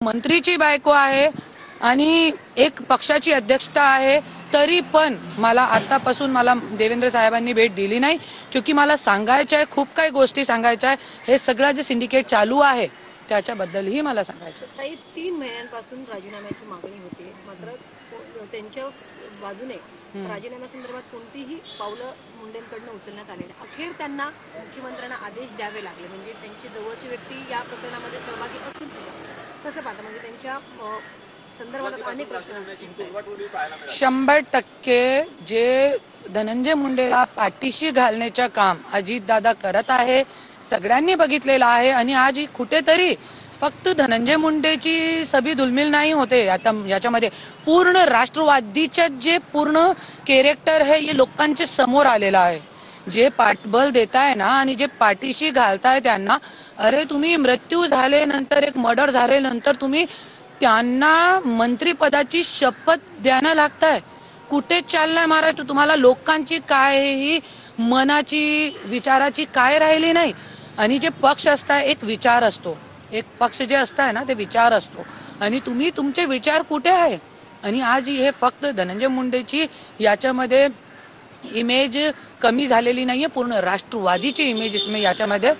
मंत्रीची बायको आहे आणि एक पक्षाची अध्यक्षता आहे, तरी पण मला आतापासून मला देवेंद्र साहेबांनी भेट दिली नाही, क्योंकि मला सांगायचं आहे, खूप काही गोष्टी सांगायच्या आहे. हे सगळं जे सिंडिकेट चालू आहे त्याच्याबद्दलही मला सांगायचं. ताई 3 महिन्यांपासून राजीनाम्याची मागणी होती, मात्र त्यांच्या बाजूने राजीनाम्यासंदर्भात कोणतीही पावलं मुंडेंकडून उचलण्यात आले नाही. अखेर त्यांना मुख्यमंत्र्यांना आदेश द्यावे लागले, म्हणजे त्यांची जवळची व्यक्ती या प्रकरणामध्ये सहभागी असून कसं पाहता, म्हणजे त्यांच्या संदर्भात अनेक प्रश्न. 100% जे धनंजय मुंडेला पाठीशी घालण्याचं काम अजितदादा करत आहे, सगळ्यांनी बघितलेलं आहे. आणि आज कुठेतरी फक्त धनंजय मुंडेची सभी दुलमिल नाही होते, आता याच्यामध्ये पूर्ण राष्ट्रवादीचे जे पूर्ण कॅरेक्टर आहे हे लोकांच्या समोर आलेला आहे. जे पाठबळ देताय ना आणि जे पाठीशी घालताय त्यांना, अरे तुम्ही मृत्यू झाल्यानंतर, एक मर्डर झाल्यानंतर तुम्ही त्यांना मंत्रिपदाची शपथ द्यायला लागताय. कुठे चाललाय महाराष्ट्र? तुम्हाला लोकांची कायही मनाची विचाराची काय राहिली नाही. आणि जे पक्ष असता, एक विचार असतो, एक पक्ष जे असताय ना ते विचार असतो, आणि तुम्ही तुमचे विचार कुठे आहे? आणि आज हे फक्त धनंजय मुंडेची याच्यामध्ये इमेज कमी झालेली नाहीये, पूर्ण राष्ट्रवादीची इमेज इसमें याच्यामध्ये.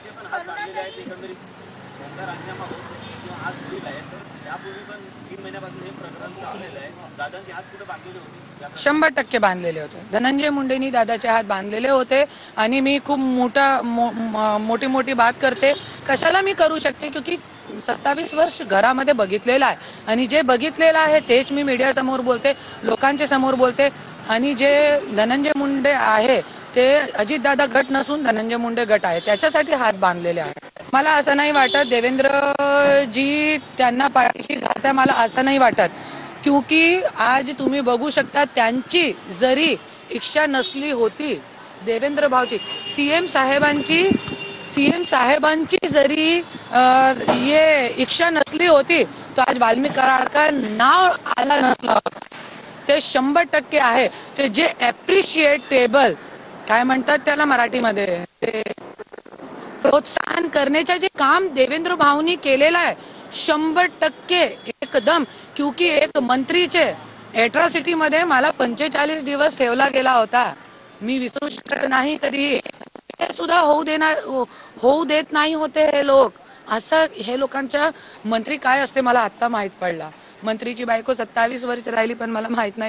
100% बांधलेले होते. धनंजय मुंडेंनी दादाचे हात बांधलेले होते. आणि मी खूप मोठी मोठी बात करते, कशाला मी करू शकते, क्योंकि 27 वर्ष घरामध्ये बघितलेलं आहे. आणि जे बघितलेलं आहे तेच मी मीडिया समोर बोलते, लोकांच्या समोर बोलते. आणि जे धनंजय मुंडे आहे ते अजितदादा गट नसून धनंजय मुंडे गट आहे, त्याच्यासाठी हात बांधलेले आहे. मला असं नाही वाटत देवेंद्रजी त्यांना पाठीशी घालताय, मला असं नाही वाटत. क्योंकि आज तुम्ही बघू शकता, त्यांची जरी इच्छा नसली होती, देवेंद्र भाऊची सीएम साहेबांची जरी ये इच्छा नसली होती, तो आज वाल्मिक कराड का नाव आला नसला होता. ते 100% आहे. ते जे ॲप्रिशिएटेबल काय म्हणतात त्याला मराठीमध्ये, ते प्रोत्साहन करण्याचे जे काम देवेंद्र भाऊनी केलेलं आहे, 100% एकदम. क्योंकि एक मंत्रीचे एट्रॉसिटी मध्ये मला 45 दिवस ठेवला गेला होता, मी विसरू शकत नाही कधी. हे सुद्धा होऊ देत नाही होते हे लोक. असं हे लोकांच्या मंत्री काय असते मला आता माहित पडला. मंत्रीची बायको 27 वर्ष राहिली, पण मला माहित नाही.